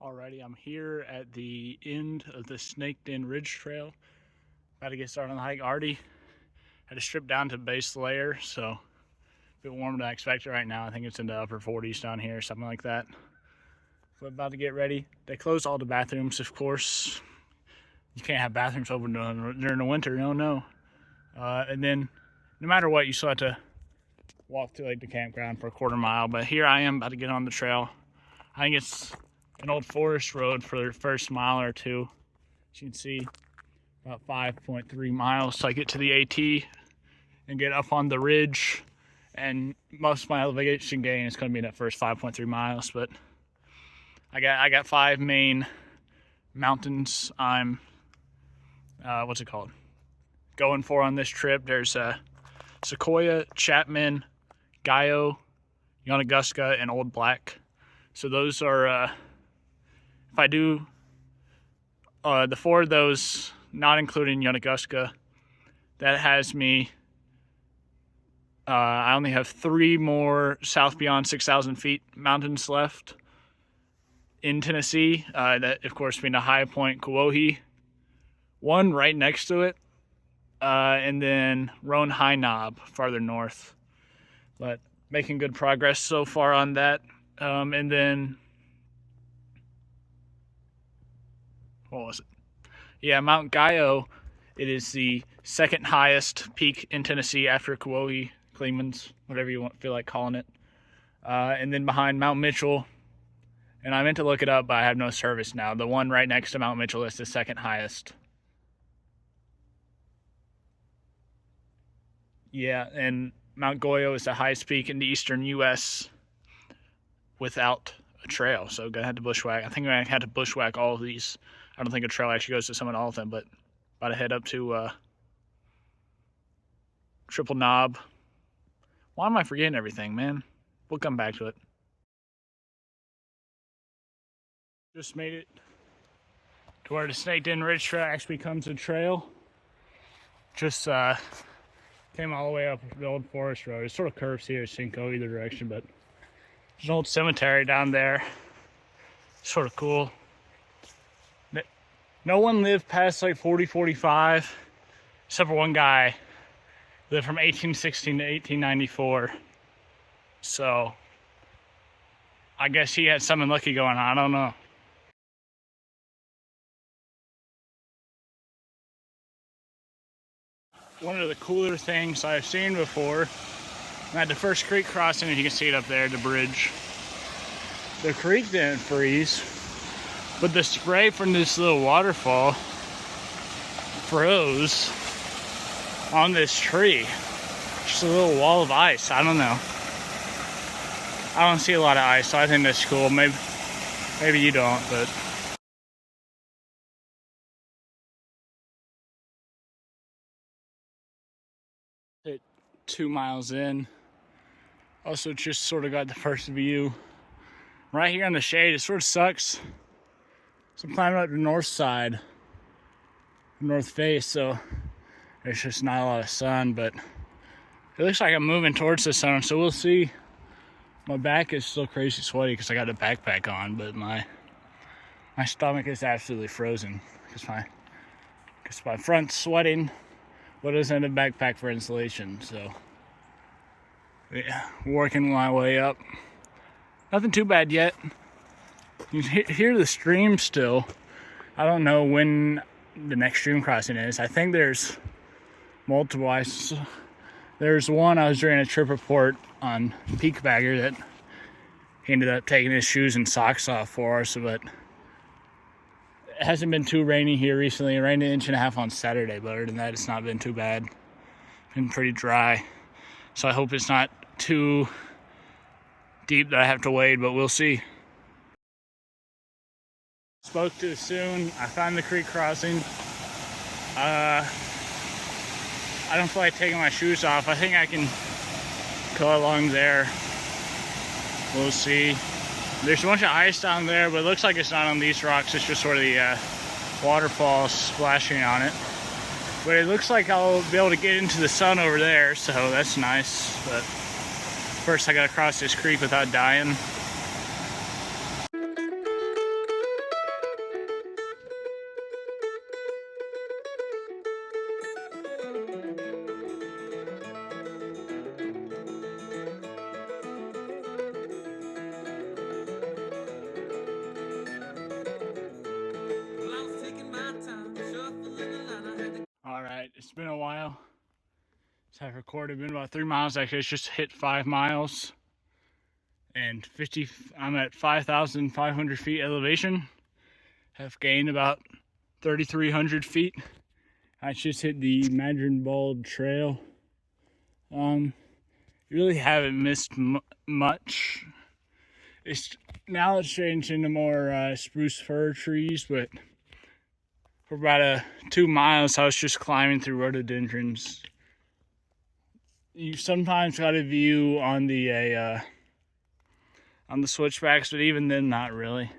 Alrighty, I'm here at the end of the Snaked In Ridge Trail. About to get started on the hike. Already had to strip down to base layer, so a bit warmer than I expected right now. I think it's in the upper 40s down here, something like that. So I'm about to get ready. They closed all the bathrooms, of course. You can't have bathrooms open during the winter, no. And then, no matter what, you still have to walk to like the campground for a quarter mile. But here I am about to get on the trail. I think it's an old forest road for the first mile or two. As you can see, about 5.3 miles till I get to the AT and get up on the ridge. And most of my elevation gain is going to be in that first 5.3 miles. But I got 5 main mountains I'm going for on this trip. There's Sequoyah, Chapman, Guyot, Yonaguska, and Old Black. So those are if I do the 4 of those, not including Yonaguska, that has me, I only have 3 more south beyond 6,000 feet mountains left in Tennessee. That, of course, being a high point, Sequoyah, 1 right next to it, and then Roan High Knob farther north. But making good progress so far on that. And then, what was it? Yeah, Mount Guyot. It is the second highest peak in Tennessee after Sequoyah, Clemens, whatever you feel like calling it. And then behind Mount Mitchell, and I meant to look it up, but I have no service now. The one right next to Mount Mitchell is the second highest. Yeah, and Mount Guyot is the highest peak in the eastern U.S. without a trail. So I'm gonna have to bushwhack. I think I had to bushwhack all of these. I don't think a trail actually goes to summit all of them, but about to head up to Triple Knob. Why am I forgetting everything, man? We'll come back to it. Just made it to where the Snaked In Ridge Trail actually becomes a trail. Just came all the way up the old forest road. It sort of curves here, so you can go either direction, but there's an old cemetery down there. Sort of cool. No one lived past like 40, 45, except for one guy who lived from 1816 to 1894. So I guess he had something lucky going on. I don't know. One of the cooler things I've seen before, at the first creek crossing, you can see it up there, the bridge. The creek didn't freeze, but the spray from this little waterfall froze on this tree. Just a little wall of ice. I don't know. I don't see a lot of ice, so I think that's cool. Maybe you don't, but. Hit 2 miles in. Also just sort of got the first view. Right here in the shade, it sort of sucks. So I'm climbing up the north side, north face, so there's just not a lot of sun, but it looks like I'm moving towards the sun, so we'll see. My back is still crazy sweaty because I got a backpack on, but my stomach is absolutely frozen because my front's sweating, but it's in a backpack for insulation, so yeah, working my way up. Nothing too bad yet. You can hear the stream still. I don't know when the next stream crossing is. I think there's multiple. There's one I was doing a trip report on Peak Bagger that he ended up taking his shoes and socks off for us, but it hasn't been too rainy here recently. It rained 1.5 inches on Saturday, but other than that, it's not been too bad. Been pretty dry. So I hope it's not too deep that I have to wade, but we'll see. Spoke too soon. I found the creek crossing. I don't feel like taking my shoes off. I think I can go along there. We'll see. There's a bunch of ice down there, but it looks like it's not on these rocks. It's just sort of the waterfall splashing on it. But it looks like I'll be able to get into the sun over there, so that's nice. But first I gotta cross this creek without dying. It's been a while since I've recorded. Been about 3 miles actually. It's just hit 5 miles and 50. I'm at 5,500 feet elevation. Have gained about 3,300 feet. I just hit the Madron Bald Trail. You really haven't missed much. Now it's changed into more spruce fir trees, but for about 2 miles, I was just climbing through rhododendrons. You sometimes got a view on the switchbacks, but even then, not really.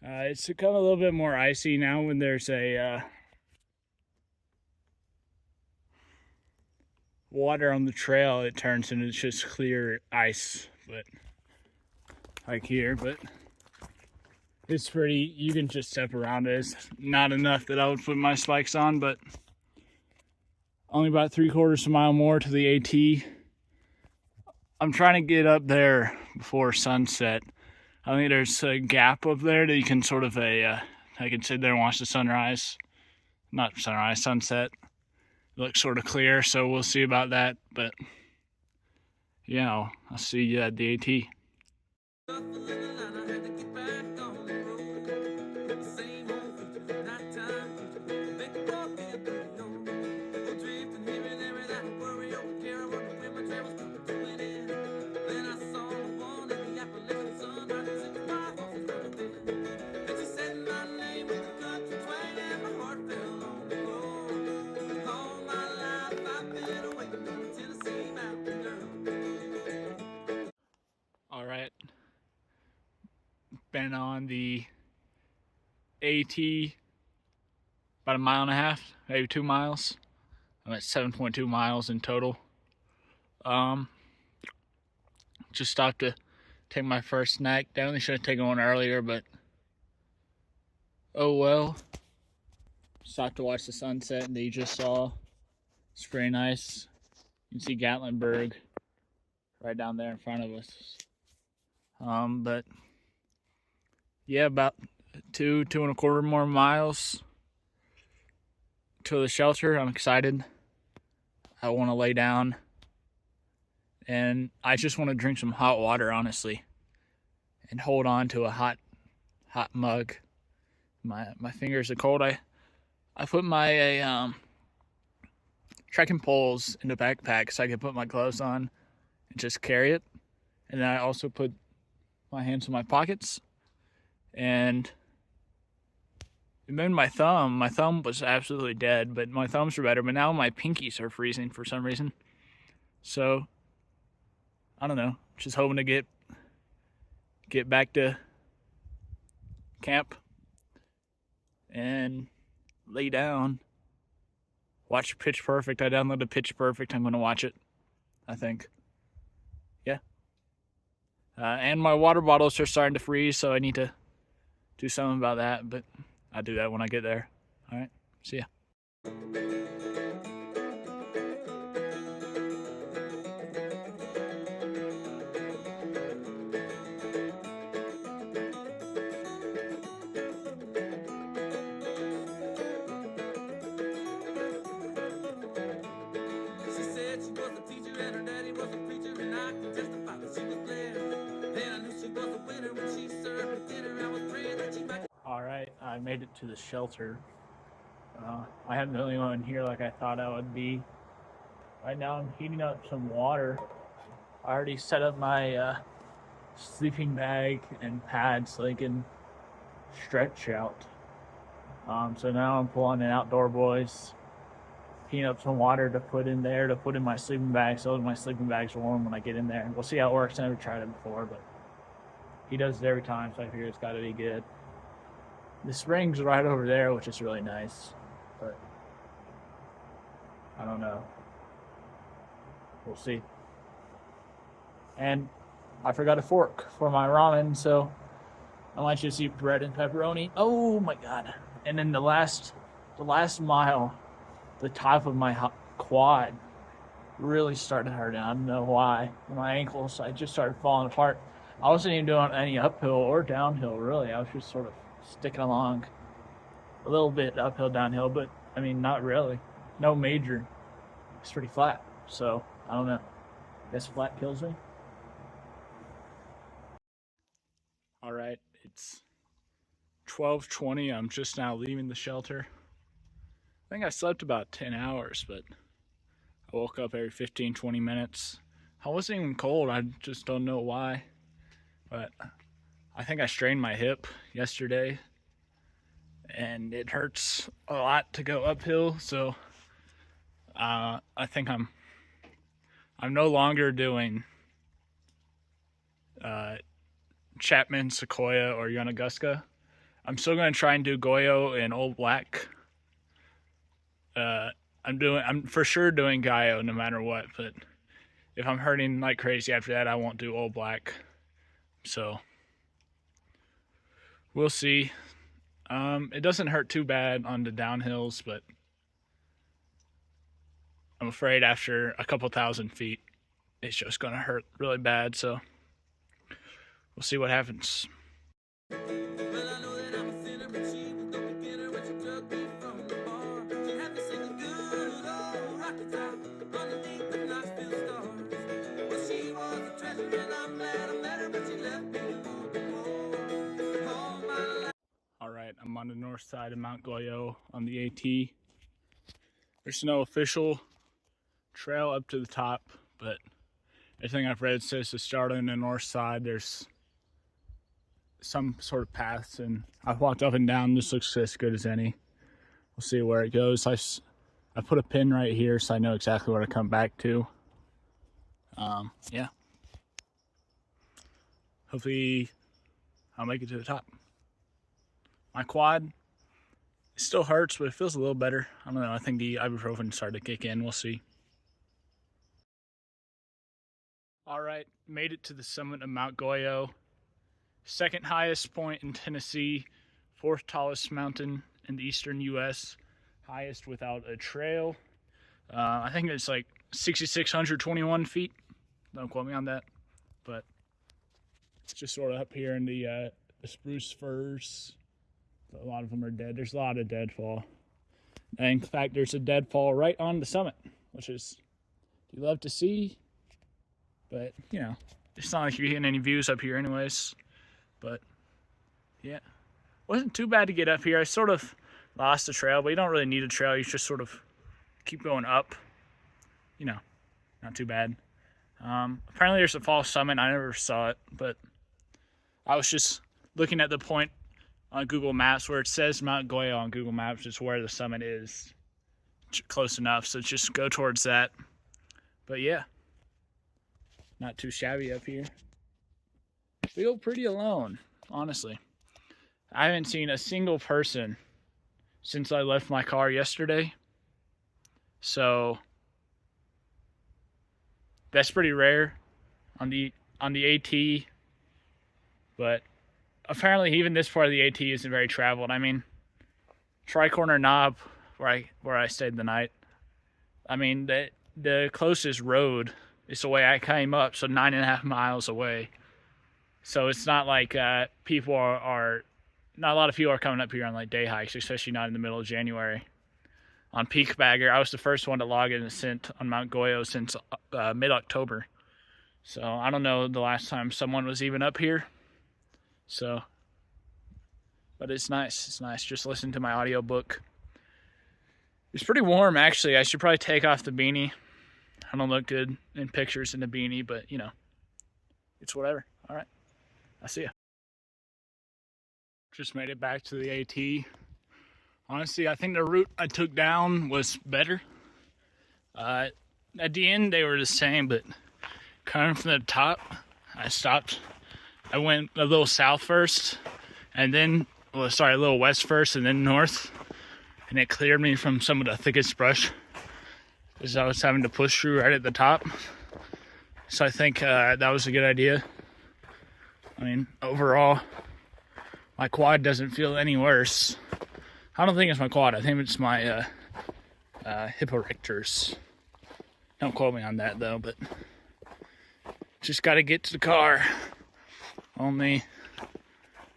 It's become a little bit more icy now when there's a water on the trail. It turns into just clear ice, but like here, but it's pretty. You can just step around it. It's not enough that I would put my spikes on, but only about 3/4 of a mile more to the AT. I'm trying to get up there before sunset. I think there's a gap up there that you can sort of I can sit there and watch the sunrise. Not sunrise, sunset. It looks sort of clear, so we'll see about that. But yeah, I'll see you at the AT. All right, been on the AT about 1.5 miles, maybe 2 miles. I'm at 7.2 miles in total. Just stopped to take my first snack. Definitely should have taken one earlier, but oh well. Stopped to watch the sunset that you just saw. It's pretty nice. You can see Gatlinburg right down there in front of us. But yeah, about 2.25 more miles to the shelter. I'm excited. I want to lay down, and I just want to drink some hot water, honestly, and hold on to a hot mug. My fingers are cold. I put my trekking poles in the backpack so I can put my gloves on and just carry it. And then I also put my hands in my pockets, and then my thumb was absolutely dead, but my thumbs are better. But now my pinkies are freezing for some reason. So I don't know. Just hoping to get back to camp and lay down. Watch Pitch Perfect. I downloaded Pitch Perfect. I'm gonna watch it, I think. Yeah. And my water bottles are starting to freeze, so I need to do something about that, but I'll do that when I get there. All right, see ya. Alright, I made it to the shelter. I haven't really gone here like I thought I would be. Right now I'm heating up some water. I already set up my sleeping bag and pad so they can stretch out. So now I'm pulling in Outdoor Boys, heating up some water to put in there, to put in my sleeping bag so my sleeping bag's warm when I get in there. We'll see how it works. I never tried it before, but he does it every time, so I figure it's gotta be good. The spring's right over there, which is really nice, but I don't know. We'll see. And I forgot a fork for my ramen, so I might just eat bread and pepperoni. Oh my god. And then the last mile, the top of my quad really started hurting. I don't know why. My ankles, I just started falling apart. I wasn't even doing any uphill or downhill, really. I was just sort of sticking along a little bit uphill, downhill, but I mean, not really. no major. It's pretty flat, so I don't know. Guess flat kills me. All right, it's 12:20. I'm just now leaving the shelter. I think I slept about 10 hours, but I woke up every 15, 20 minutes. I wasn't even cold. I just don't know why. But I think I strained my hip yesterday, and it hurts a lot to go uphill. So I think I'm no longer doing Chapman, Sequoyah, or Yonaguska. I'm still going to try and do Guyot and Old Black. I'm for sure doing Guyot no matter what, but if I'm hurting like crazy after that, I won't do Old Black. So we'll see. It doesn't hurt too bad on the downhills, but I'm afraid after a couple thousand feet, it's just gonna hurt really bad. So we'll see what happens. All right, I'm on the north side of Mount Guyot on the AT. There's no official trail up to the top, but everything I've read says to start on the north side. There's some sort of paths, and I've walked up and down. This looks as good as any. We'll see where it goes. I put a pin right here so I know exactly where to come back to. Yeah. Hopefully I'll make it to the top. My quad, it still hurts, but it feels a little better. I don't know. I think the ibuprofen started to kick in. We'll see. All right, made it to the summit of Mount Guyot. Second highest point in Tennessee, fourth tallest mountain in the eastern U.S., highest without a trail. I think it's like 6,621 feet. Don't quote me on that, but it's just sort of up here in the spruce firs. A lot of them are dead. There's a lot of deadfall. And in fact, there's a deadfall right on the summit, which is you love to see. But, you know, it's not like you're getting any views up here anyways. But, yeah. Wasn't too bad to get up here. I sort of lost the trail, but you don't really need a trail. You just sort of keep going up. You know, not too bad. Apparently there's a false summit. I never saw it, but I was just looking at the point on Google Maps where it says Mount Guyot on Google Maps is where the summit is. Close enough, so just go towards that. But yeah, not too shabby up here. Feel pretty alone, honestly. I haven't seen a single person since I left my car yesterday. So that's pretty rare on the AT. But apparently even this part of the AT isn't very traveled. I mean, Tri-Corner Knob, where I stayed the night, I mean, the closest road is the way I came up, so 9.5 miles away. So it's not like people are not a lot of people are coming up here on like day hikes, especially not in the middle of January. On Peak Bagger, I was the first one to log an ascent on Mount Guyot since mid-October. So I don't know the last time someone was even up here. So, but it's nice. It's nice. Just listen to my audiobook. It's pretty warm, actually. I should probably take off the beanie. I don't look good in pictures in the beanie, but, you know, it's whatever. All right. I'll see ya. Just made it back to the AT. Honestly, I think the route I took down was better. At the end, they were the same, but coming from the top, I stopped. I went a little south first, and then, a little west first, and then north. And it cleared me from some of the thickest brush, because I was having to push through right at the top. So I think that was a good idea. I mean, overall, my quad doesn't feel any worse. I don't think it's my quad. I think it's my hip erectors. Don't quote me on that, though, but just got to get to the car. Only,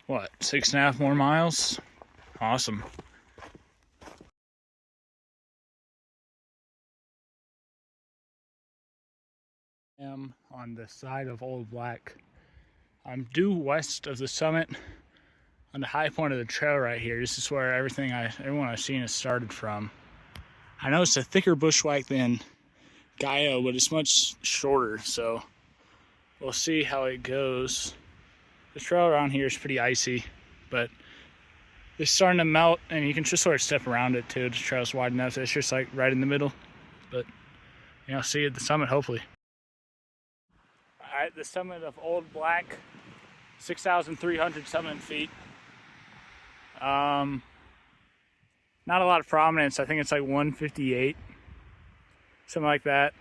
6.5 more miles? Awesome. I'm on the side of Old Black. I'm due west of the summit on the high point of the trail right here. This is where everyone I've seen has started from. I know it's a thicker bushwhack than Guyot, but it's much shorter, so we'll see how it goes. The trail around here is pretty icy, but it's starting to melt, and you can just sort of step around it too. The trail's wide enough that it's just like right in the middle. But see you at the summit, hopefully. All right, the summit of Old Black, 6,307 feet. Not a lot of prominence. I think it's like 158, something like that.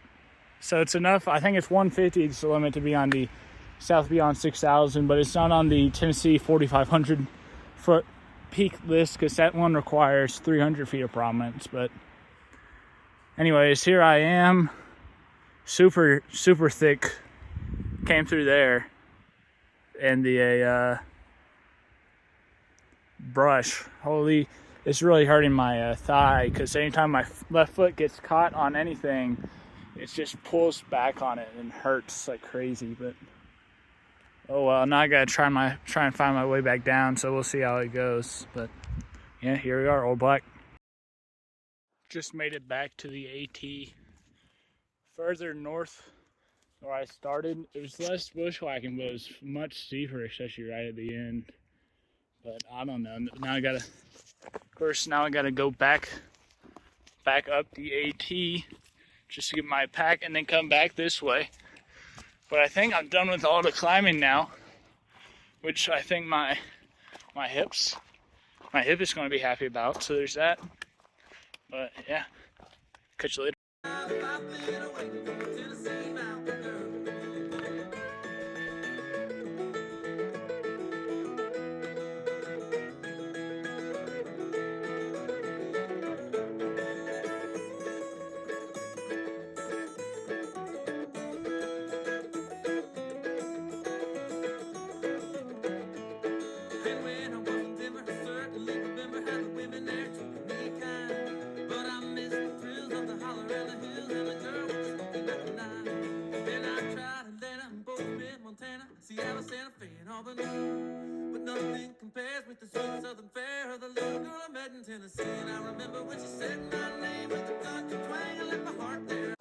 So it's enough. I think it's 150 is the limit to be on the South Beyond 6,000, but it's not on the Tennessee 4,500 foot peak list because that one requires 300 feet of prominence. But anyways, here I am. Super thick. Came through there, and the brush. Holy, it's really hurting my thigh because anytime my left foot gets caught on anything, it just pulls back on it and hurts like crazy. But oh well, now I gotta try and find my way back down. So we'll see how it goes. But yeah, here we are, Old Black. Just made it back to the AT. Further north where I started, it was less bushwhacking, but it was much steeper, especially right at the end. But I don't know. Now I gotta go back up the AT just to get my pack and then come back this way. But I think I'm done with all the climbing now, which I think my hip is going to be happy about. So there's that. But yeah, catch you later. But nothing compares with the sweet southern fare of the little girl I met in Tennessee. And I remember when she said my name with the country twang, I left my heart there.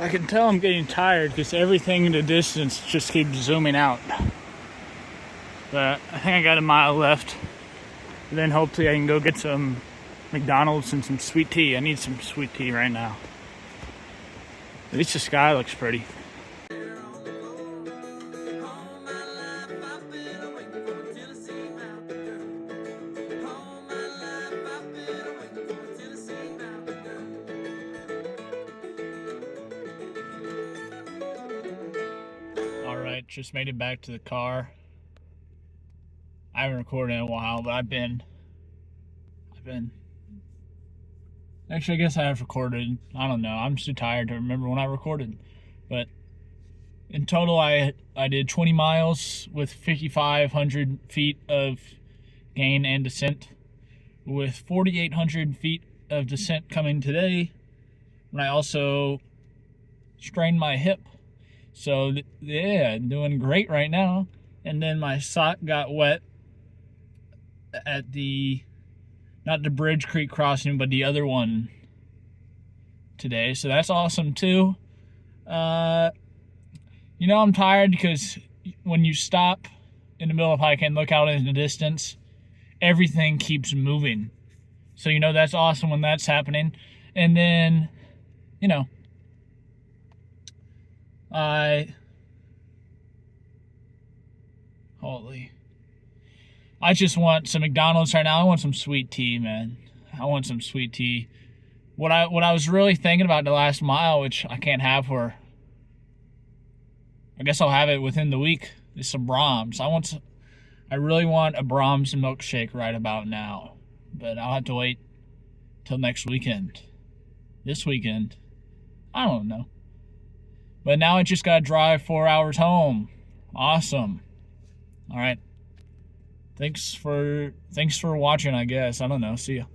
I can tell I'm getting tired because everything in the distance just keeps zooming out. But I think I got a mile left. And then hopefully I can go get some McDonald's and some sweet tea. I need some sweet tea right now. At least the sky looks pretty. Alright, just made it back to the car. I haven't recorded in a while, but I've been actually, I guess I have recorded. I don't know. I'm too tired to remember when I recorded. But in total, I did 20 miles with 5,500 feet of gain and descent, with 4,800 feet of descent coming today. And I also strained my hip. So yeah, doing great right now. And then my sock got wet at not the Bridge Creek crossing, but the other one today. So that's awesome too. I'm tired because when you stop in the middle of hiking and look out in the distance, everything keeps moving. So, that's awesome when that's happening. And then, I just want some McDonald's right now. I want some sweet tea, man. I want some sweet tea. What I was really thinking about the last mile, which I can't have for, I guess I'll have it within the week, is some Brahms. I really want a Brahms milkshake right about now, but I'll have to wait till next weekend. This weekend, I don't know. But now I just gotta drive 4 hours home. Awesome. All right. Thanks for watching, I guess. I don't know. See ya.